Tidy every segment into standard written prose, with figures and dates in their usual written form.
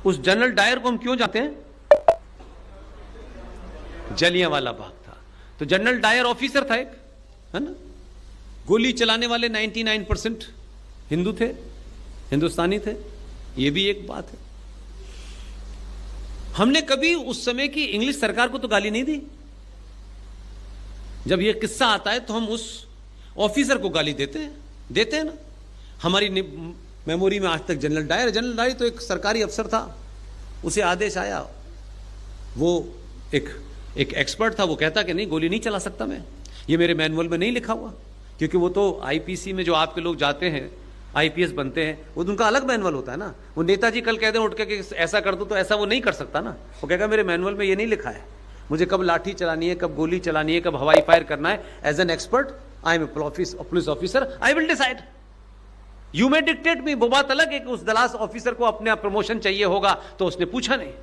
उस general Dyer को हम क्यों जानते हैं? जलियांवाला बाग था तो जनरल डायर ऑफिसर था एक, है ना। गोली चलाने वाले 99% हिंदू थे, हिंदुस्तानी थे, ये भी एक बात है। हमने कभी उस समय की इंग्लिश सरकार को तो गाली नहीं दी। जब यह किस्सा आता है तो हम उस ऑफिसर को गाली देते हैं ना। हमारी मेमोरी में आज तक जनरल डायर तो एक सरकारी अफसर था, उसे आदेश आया, वो एक एक्सपर्ट था, वो कहता कि नहीं गोली नहीं चला सकता मैं, ये मेरे मैनुअल में नहीं लिखा हुआ, क्योंकि वो तो आईपीसी में जो आपके लोग जाते हैं आईपीएस बनते हैं वो उनका अलग मैनुअल होता है ना। वो नेताजी कल कहते हैं उठ के कि ऐसा कर दो तो ऐसा वो नहीं कर सकता ना। वो कहेगा मेरे मैनुअल में ये नहीं लिखा है, मुझे कब लाठी चलानी है, कब गोली चलानी है, कब हवाई फायर करना है, as an expert I am a police officer, I will decide, you may dictate me. वो बात अलग है कि उस दलास ऑफिसर को अपने प्रमोशन चाहिए होगा तो उसने पूछा नहीं।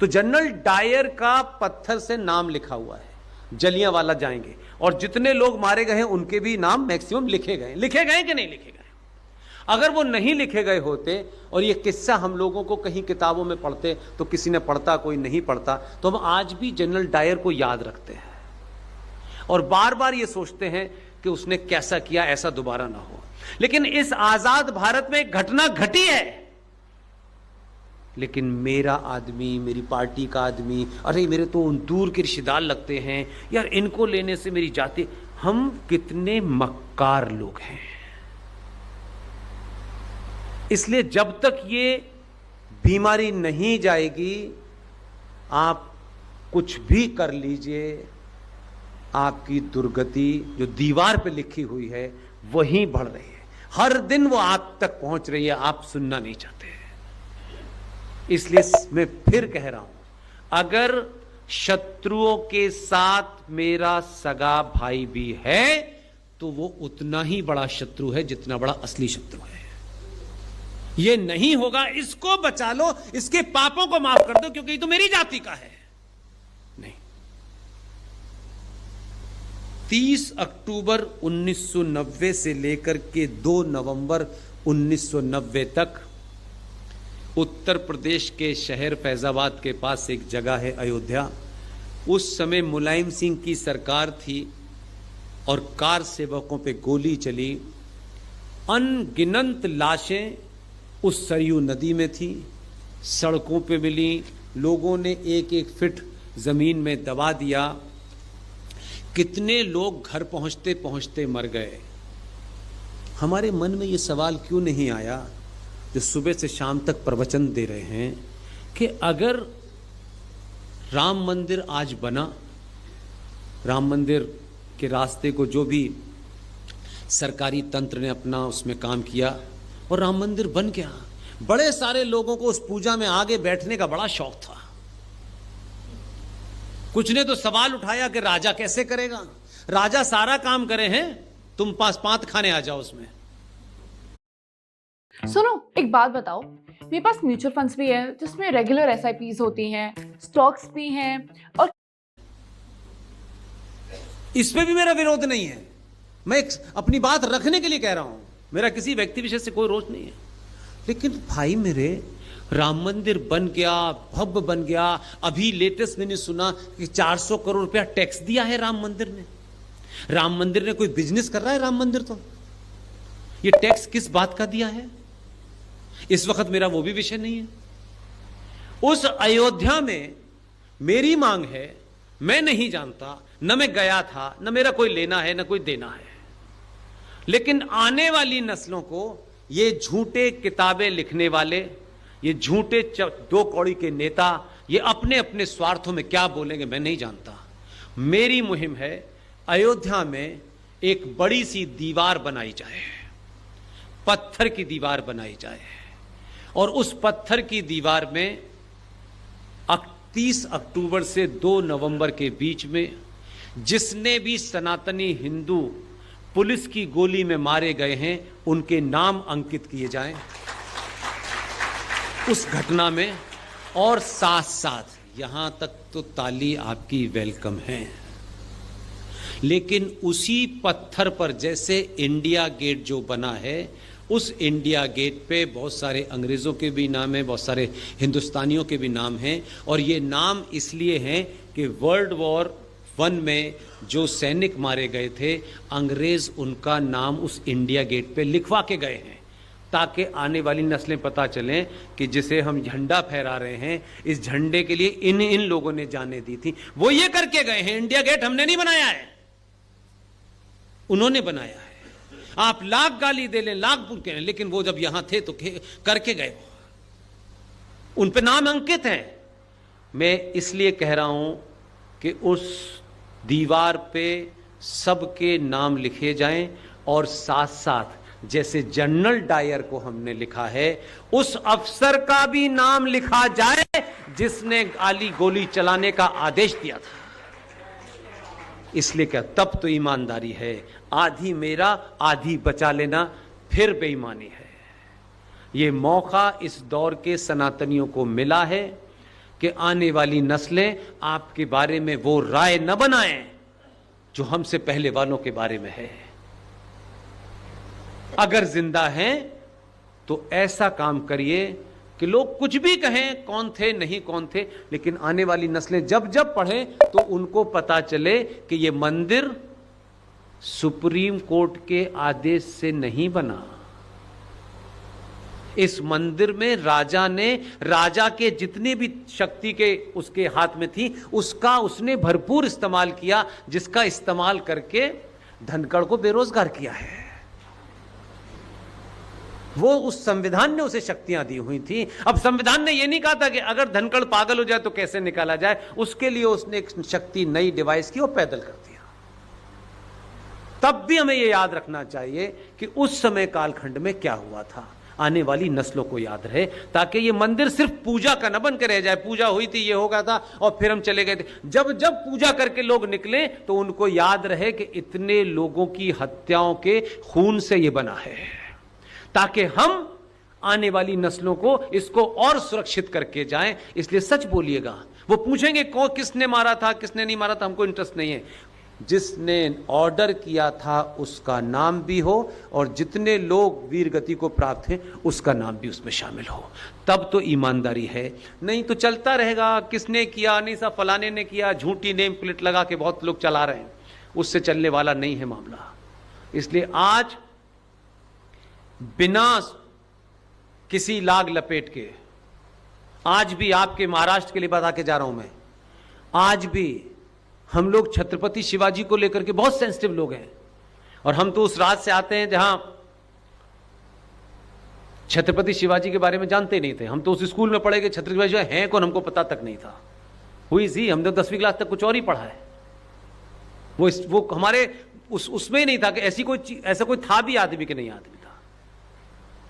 तो जनरल डायर का पत्थर से नाम लिखा हुआ है, जलियांवाला जाएंगे, और जितने लोग मारे गए हैं उनके भी नाम मैक्सिमम लिखे गए कि नहीं लिखे गए। अगर वो नहीं लिखे गए होते और ये किस्सा हम लोगों को कहीं किताबों में पढ़ते तो किसी ने पढ़ता, कोई नहीं पढ़ता, तो हम आज भी जनरल डायर को याद रखते हैं और बार बार ये सोचते हैं कि उसने कैसा किया, ऐसा दोबारा ना हो। लेकिन इस आजाद भारत में एक घटना घटी है, लेकिन मेरा आदमी, मेरी पार्टी का आदमी, अरे मेरे तो दूर के रिश्तेदार लगते हैं यार, इनको लेने से मेरी जाति, हम कितने मक्कार लोग हैं। इसलिए जब तक ये बीमारी नहीं जाएगी, आप कुछ भी कर लीजिए, आपकी दुर्गति जो दीवार पे लिखी हुई है वहीं बढ़ रही है, हर दिन वो आप तक पहुंच रही है, आप सुनना नहीं चाहते। इसलिए मैं फिर कह रहा हूं, अगर शत्रुओं के साथ मेरा सगा भाई भी है तो वो उतना ही बड़ा शत्रु है जितना बड़ा असली शत्रु है। ये नहीं होगा, इसको बचा लो, इसके पापों को माफ कर दो क्योंकि ये तो मेरी जाति का है। नहीं, 30 अक्टूबर 1990 से लेकर के 2 नवंबर 1990 तक उत्तर प्रदेश के शहर फैजाबाद के पास एक जगह है अयोध्या। उस समय मुलायम सिंह की सरकार थी और कार सेवकों पे गोली चली। अनगिनत लाशें उस सरयू नदी में थी, सड़कों पे मिली, लोगों ने एक एक फीट जमीन में दबा दिया। कितने लोग घर पहुंचते पहुंचते मर गए। हमारे मन में ये सवाल क्यों नहीं आया जो सुबह से शाम तक प्रवचन दे रहे हैं कि अगर राम मंदिर आज बना, राम मंदिर के रास्ते को जो भी सरकारी तंत्र ने अपना उसमें काम किया और राम मंदिर बन गया, बड़े सारे लोगों को उस पूजा में आगे बैठने का बड़ा शौक था। कुछ ने तो सवाल उठाया कि राजा कैसे करेगा, राजा सारा काम करे हैं, तुम पास पांत खाने आ जाओ उसमें। सुनो, एक बात बताओ, मेरे पास म्यूचुअल फंड्स भी है जिसमें रेगुलर एसआईपीज होती हैं, स्टॉक्स भी हैं, और इसमें भी मेरा विरोध नहीं है। मैं अपनी बात रखने के लिए कह रहा हूं, मेरा किसी व्यक्ति विशेष से कोई रोष नहीं है। लेकिन भाई मेरे, राम मंदिर बन गया, भव्य बन गया, अभी लेटेस्ट मैंने सुना कि 400 करोड़ रुपया टैक्स दिया है राम मंदिर ने। राम मंदिर ने कोई बिजनेस कर रहा है राम मंदिर? तो ये टैक्स किस बात का दिया है इस वक्त मेरा वो भी विषय नहीं है। उस अयोध्या में मेरी मांग है, मैं नहीं जानता, न मैं गया था, न मेरा कोई लेना है, न कोई देना है, लेकिन आने वाली नस्लों को ये झूठे किताबें लिखने वाले, ये झूठे 2 कौड़ी के नेता, ये अपने अपने स्वार्थों में क्या बोलेंगे मैं नहीं जानता। मेरी मुहिम है अयोध्या में एक बड़ी सी दीवार बनाई जाए, पत्थर की दीवार बनाई जाए, और उस पत्थर की दीवार में 30 अक्टूबर से 2 नवंबर के बीच में जिसने भी सनातनी हिंदू पुलिस की गोली में मारे गए हैं उनके नाम अंकित किए जाएं उस घटना में। और साथ साथ यहां तक तो ताली आपकी वेलकम है, लेकिन उसी पत्थर पर जैसे इंडिया गेट जो बना है उस इंडिया गेट पे बहुत सारे अंग्रेज़ों के भी नाम हैं, बहुत सारे हिंदुस्तानियों के भी नाम हैं, और ये नाम इसलिए हैं कि वर्ल्ड वॉर 1 में जो सैनिक मारे गए थे, अंग्रेज़ उनका नाम उस इंडिया गेट पे लिखवा के गए हैं, ताकि आने वाली नस्लें पता चलें कि जिसे हम झंडा फहरा रहे हैं, इस झंडे के लिए इन लोगों ने जाने दी थी। वो ये करके गए हैं। इंडिया गेट हमने नहीं बनाया है, उन्होंने बनाया है। आप लाख गाली दे लें, लाख बुर कहें, लेकिन वो जब यहां थे तो करके गए, उन पे नाम अंकित हैं। मैं इसलिए कह रहा हूं कि उस दीवार पे सबके नाम लिखे जाएं, और साथ साथ जैसे जनरल डायर को हमने लिखा है, उस अफसर का भी नाम लिखा जाए जिसने गोली चलाने का आदेश दिया था। इसलिए क्या, तब तो ईमानदारी है। आधी मेरा आधी बचा लेना फिर बेईमानी है। ये मौका इस दौर के सनातनियों को मिला है कि आने वाली नस्लें आपके बारे में वो राय न बनाएं जो हमसे पहले वालों के बारे में है। अगर जिंदा हैं तो ऐसा काम करिए कि लोग कुछ भी कहें, कौन थे नहीं कौन थे, लेकिन आने वाली नस्लें जब जब पढ़ें तो उनको पता चले कि यह मंदिर सुप्रीम कोर्ट के आदेश से नहीं बना। इस मंदिर में राजा के जितने भी शक्ति के उसके हाथ में थी, उसका उसने भरपूर इस्तेमाल किया, जिसका इस्तेमाल करके धनखड़ को बेरोजगार किया है। वो उस संविधान ने उसे शक्तियां दी हुई थी। अब संविधान ने यह नहीं कहा था कि अगर धनखड़ पागल हो जाए तो कैसे निकाला जाए, उसके लिए उसने एक शक्ति नई डिवाइस की और पैदल कर दिया। तब भी हमें यह याद रखना चाहिए कि उस समय कालखंड में क्या हुआ था, आने वाली नस्लों को याद रहे, ताकि ये मंदिर सिर्फ पूजा का न बन के रह जाए। पूजा हुई थी, ये हो गया था और फिर हम चले गए थे। जब जब पूजा करके लोग निकले तो उनको याद रहे कि इतने लोगों की हत्याओं के खून से ये बना है, ताकि हम आने वाली नस्लों को इसको और सुरक्षित करके जाएं। इसलिए सच बोलिएगा। वो पूछेंगे किसने मारा था, किसने नहीं मारा था, हमको इंटरेस्ट नहीं है। जिसने ऑर्डर किया था उसका नाम भी हो, और जितने लोग वीर गति को प्राप्त हैं उसका नाम भी उसमें शामिल हो, तब तो ईमानदारी है। नहीं तो चलता रहेगा, किसने किया नहीं, सा फलाने ने किया, झूठी नेम प्लेट लगा के बहुत लोग चला रहे हैं, उससे चलने वाला नहीं है मामला। इसलिए आज बिना किसी लाग लपेट के, आज भी आपके महाराष्ट्र के लिए बता के जा रहा हूं मैं, आज भी हम लोग छत्रपति शिवाजी को लेकर के बहुत सेंसिटिव लोग हैं। और हम तो उस राज से आते हैं जहां छत्रपति शिवाजी के बारे में जानते नहीं थे। हम तो उस स्कूल में पढ़े कि छत्रपति शिवाजी हैं कौन, हमको पता तक नहीं था। हुई सी हमने 10वीं क्लास तक कुछ और ही पढ़ा है। वो हमारे उसमें ही नहीं था कि ऐसा कोई था भी आदमी कि नहीं आदमी था,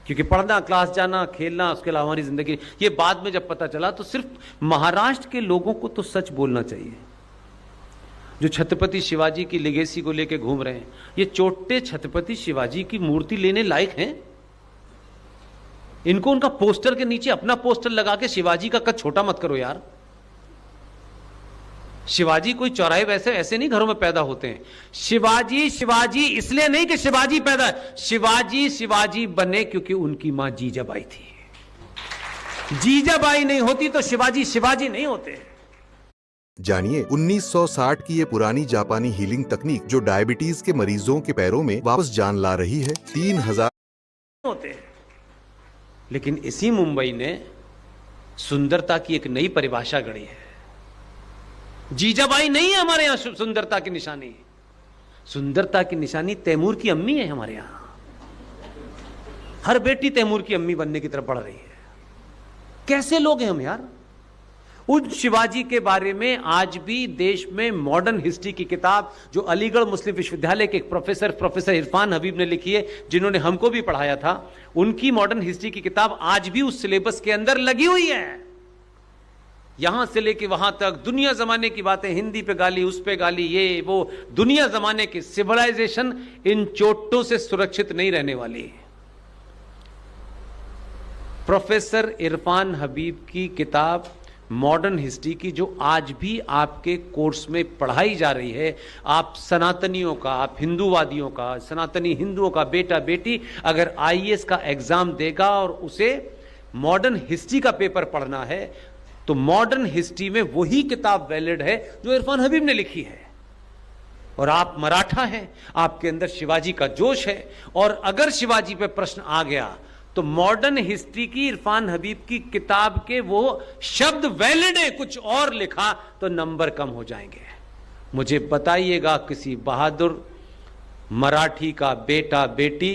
क्योंकि पढ़ना, क्लास जाना, खेलना, उसके अलावा हमारी जिंदगी। ये बाद में जब पता चला तो सिर्फ महाराष्ट्र के लोगों को तो सच बोलना चाहिए, जो छत्रपति शिवाजी की लेगेसी को लेके घूम रहे हैं। ये चोटे छत्रपति शिवाजी की मूर्ति लेने लायक हैं? इनको उनका पोस्टर के नीचे अपना पोस्टर लगा के शिवाजी का कद छोटा मत करो यार। शिवाजी कोई चौराहे वैसे ऐसे नहीं घरों में पैदा होते हैं। शिवाजी इसलिए नहीं कि शिवाजी पैदा, शिवाजी बने क्योंकि उनकी मां जीजाबाई थी। जीजाबाई नहीं होती तो शिवाजी नहीं होते। जानिए 1960 की ये पुरानी जापानी हीलिंग तकनीक जो डायबिटीज के मरीजों के पैरों में वापस जान ला रही है। 3000 होते, लेकिन इसी मुंबई ने सुंदरता की एक नई परिभाषा गढ़ी है। जीजाबाई नहीं है हमारे यहां सुंदरता की निशानी। सुंदरता की निशानी तैमूर की अम्मी है हमारे यहां। हर बेटी तैमूर की अम्मी बनने की तरफ बढ़ रही है। कैसे लोग हैं हम यार। उन शिवाजी के बारे में आज भी देश में मॉडर्न हिस्ट्री की किताब जो अलीगढ़ मुस्लिम विश्वविद्यालय के एक प्रोफेसर इरफान हबीब ने लिखी है, जिन्होंने हमको भी पढ़ाया था, उनकी मॉडर्न हिस्ट्री की किताब आज भी उस सिलेबस के अंदर लगी हुई है। यहां से लेके वहां तक दुनिया जमाने की बातें, हिंदी पे गाली, उस पे गाली, ये वो, दुनिया जमाने की सिविलाइजेशन इन चोटों से सुरक्षित नहीं रहने वाली। प्रोफेसर इरफान हबीब की किताब मॉडर्न हिस्ट्री की जो आज भी आपके कोर्स में पढ़ाई जा रही है, आप सनातनियों का, आप हिंदूवादियों का, सनातनी हिंदुओं का बेटा बेटी अगर आईएएस का एग्जाम देगा और उसे मॉडर्न हिस्ट्री का पेपर पढ़ना है, तो मॉडर्न हिस्ट्री में वही किताब वैलिड है जो इरफान हबीब ने लिखी है। और आप मराठा हैं, आपके अंदर शिवाजी का जोश है, और अगर शिवाजी पे प्रश्न आ गया तो मॉडर्न हिस्ट्री की इरफान हबीब की किताब के वो शब्द वैलिड है, कुछ और लिखा तो नंबर कम हो जाएंगे। मुझे बताइएगा किसी बहादुर मराठी का बेटा बेटी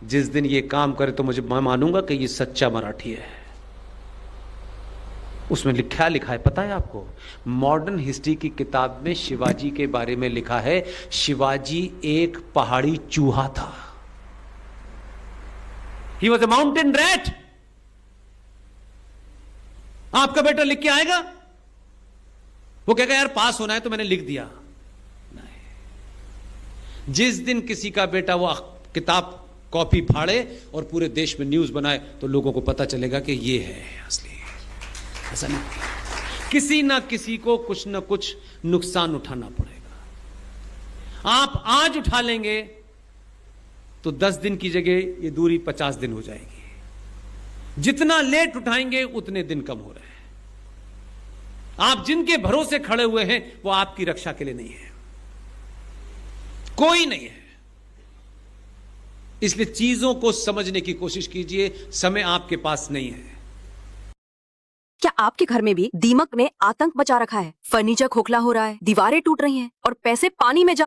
जिस दिन ये काम करे तो मैं मानूंगा कि ये सच्चा मराठी है। उसमें लिखा है पता है आपको? मॉडर्न हिस्ट्री की किताब में शिवाजी के बारे में लिखा है, शिवाजी एक पहाड़ी चूहा था। He was a mountain rat. आपका बेटा लिख के आएगा, वो कहेगा यार पास होना है तो मैंने लिख दिया। नहीं, जिस दिन किसी का बेटा वो किताब कॉपी फाड़े और पूरे देश में न्यूज बनाए तो लोगों को पता चलेगा कि ये है असली। ऐसा नहीं, किसी ना किसी को कुछ ना कुछ नुकसान उठाना पड़ेगा। आप आज उठा लेंगे तो 10 दिन की जगह ये दूरी 50 दिन हो जाएगी। जितना लेट उठाएंगे उतने दिन कम हो रहे हैं। आप जिनके भरोसे खड़े हुए हैं वो आपकी रक्षा के लिए नहीं है, कोई नहीं है। इसलिए चीजों को समझने की कोशिश कीजिए, समय आपके पास नहीं है। क्या आपके घर में भी दीमक ने आतंक मचा रखा है? फर्नीचर खोखला हो रहा है, दीवारें टूट रही हैं और पैसे पानी में जा